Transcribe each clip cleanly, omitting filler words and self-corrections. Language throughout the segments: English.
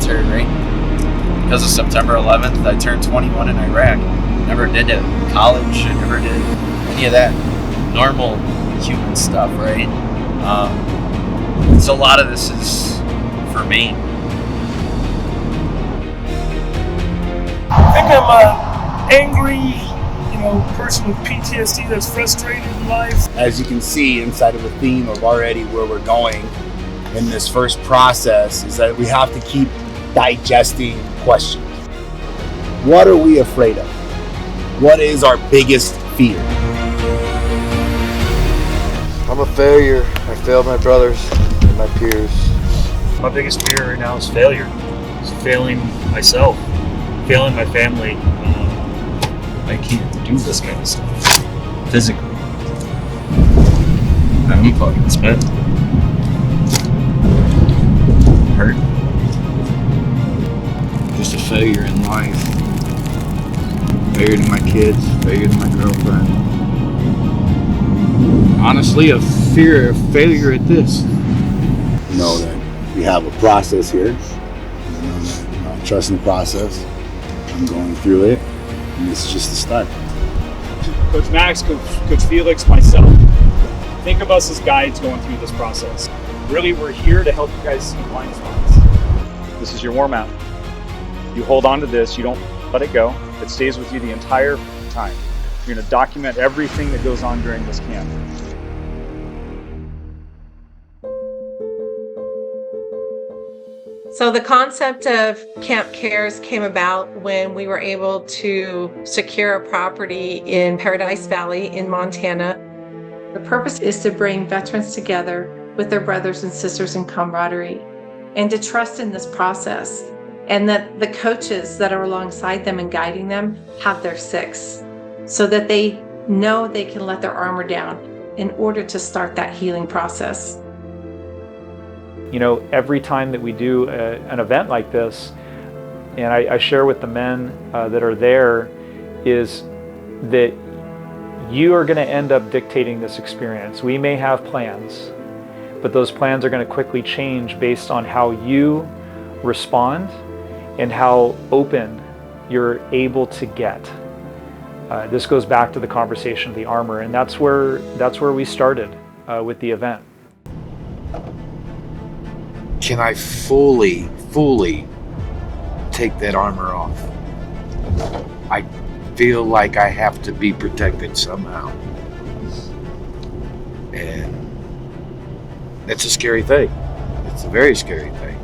military, right? Because of September 11th, I turned 21 in Iraq. Never did it in college. I never did any of that normal human stuff, right? So a lot of this is for me. I think I'm an angry, person with PTSD that's frustrated in life. As you can see inside of the theme of already where we're going in this first process is that we have to keep digesting questions. What are we afraid of? What is our biggest fear? I'm a failure. I failed my brothers and my peers. My biggest fear right now is failure. It's failing myself, failing my family. I can't do this kind of stuff physically. I'm fucking spent. Hurt. Just a failure in life. Failure to my kids, failure to my girlfriend. Honestly, a fear of failure at this. Know that we have a process here. I trust in the process. I'm going through it, and this is just the start. Coach Max, Coach Felix, myself, think of us as guides going through this process. Really, we're here to help you guys see blind spots. This is your warm out. You hold on to this, you don't let it go. It stays with you the entire time. You're going to document everything that goes on during this camp. So the concept of Camp Cares came about when we were able to secure a property in Paradise Valley in Montana. The purpose is to bring veterans together with their brothers and sisters in camaraderie and to trust in this process, and that the coaches that are alongside them and guiding them have their six so that they know they can let their armor down in order to start that healing process. Every time that we do an event like this, and I share with the men that are there, is that you are going to end up dictating this experience. We may have plans, but those plans are going to quickly change based on how you respond and how open you're able to get. This goes back to the conversation of the armor, and that's where we started with the event. Can I fully take that armor off? I feel like I have to be protected somehow. And it's a scary thing. It's a very scary thing.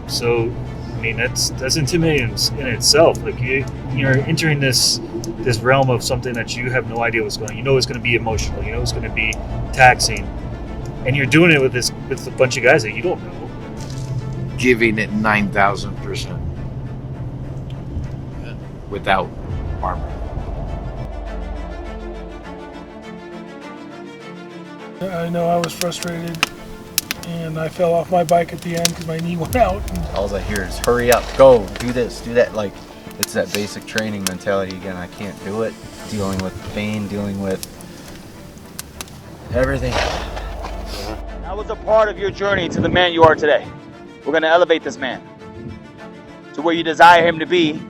So, that's intimidating in itself. Like you're entering this realm of something that you have no idea what's going on. You know it's going to be emotional. You know it's going to be taxing, and you're doing it with a bunch of guys that you don't know. Giving it 9,000% without armor. I know I was frustrated, and I fell off my bike at the end because my knee went out. All I hear is hurry up, go, do this, do that. Like, it's that basic training mentality again. I can't do it. Dealing with pain, dealing with everything. That was a part of your journey to the man you are today. We're going to elevate this man to where you desire him to be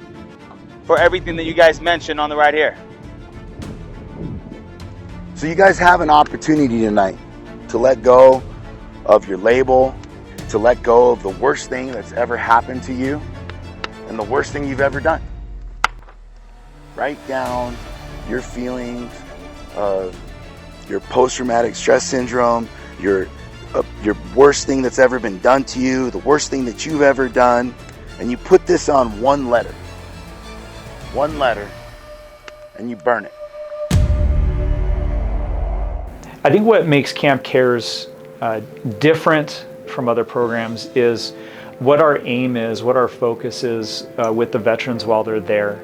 for everything that you guys mentioned on the right here. So you guys have an opportunity tonight to let go of your label, to let go of the worst thing that's ever happened to you and the worst thing you've ever done. Write down your feelings of your post-traumatic stress syndrome, your worst thing that's ever been done to you, the worst thing that you've ever done, and you put this on one letter, and you burn it. I think what makes Camp Cares different from other programs is what our aim is, what our focus is with the veterans while they're there.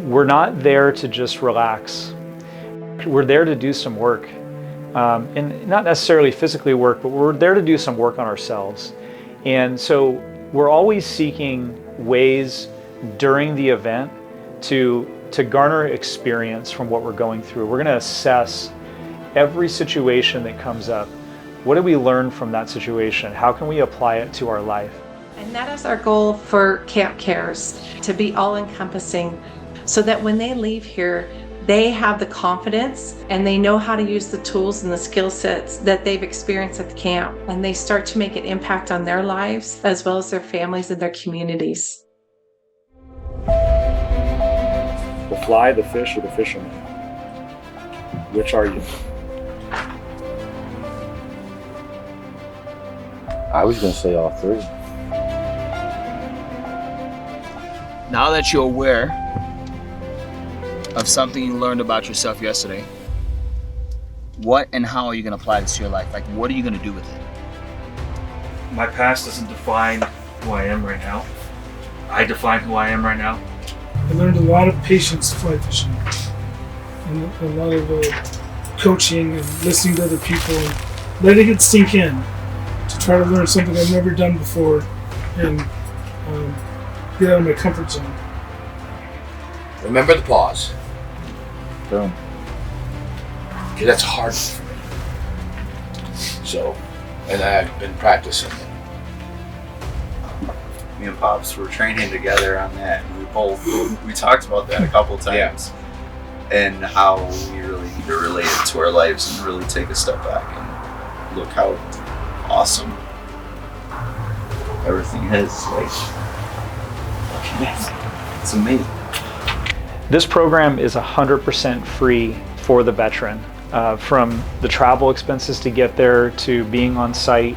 We're not there to just relax. We're there to do some work. And not necessarily physically work, but we're there to do some work on ourselves. And so we're always seeking ways during the event to garner experience from what we're going through. We're going to assess every situation that comes up. What did we learn from that situation? How can we apply it to our life? And that is our goal for Camp Cares, to be all-encompassing, so that when they leave here, they have the confidence and they know how to use the tools and the skill sets that they've experienced at the camp, and they start to make an impact on their lives as well as their families and their communities. The fly, the fish, or the fisherman? Which are you? I was going to say all three. Now that you're aware of something you learned about yourself yesterday, what and how are you going to apply this to your life? Like, what are you going to do with it? My past doesn't define who I am right now. I define who I am right now. I learned a lot of patience fly fishing, and a lot of coaching and listening to other people and letting it sink in to try to learn something I've never done before and get out of my comfort zone. Remember the pause. Boom. Okay, that's hard for me. So, and I've been practicing it. Me and Pops were training together on that, and we talked about that a couple times, and how we really need to relate it to our lives and really take a step back and look how awesome everything is. Like, it's amazing. This program is 100% free for the veteran. From the travel expenses to get there to being on site,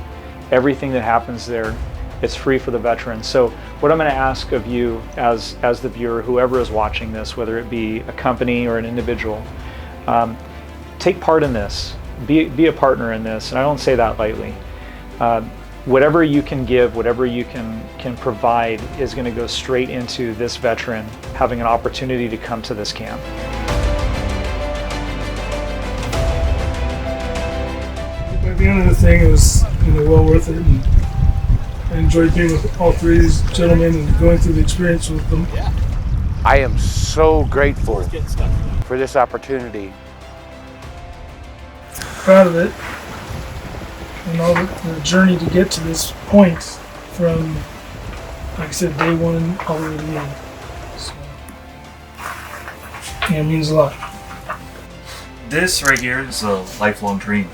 everything that happens there, it's free for the veteran. So what I'm going to ask of you as the viewer, whoever is watching this, whether it be a company or an individual, take part in this. Be a partner in this, and I don't say that lightly. Whatever you can give, whatever you can provide is going to go straight into this veteran having an opportunity to come to this camp. By the end of the thing, it was well worth it, and I enjoyed being with all three of these gentlemen and going through the experience with them. I am so grateful for this opportunity. Proud of it, and all the journey to get to this point from, like I said, day one all the way to the end. So, yeah, it means a lot. This right here is a lifelong dream.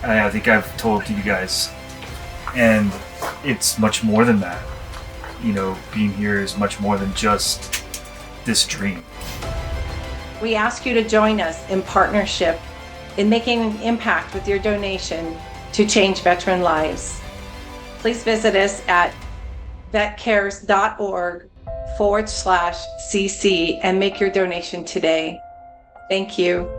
I think I've told you guys, and it's much more than that. You know, being here is much more than just this dream. We ask you to join us in partnership in making an impact with your donation to change veteran lives. Please visit us at vetcares.org/cc and make your donation today. Thank you.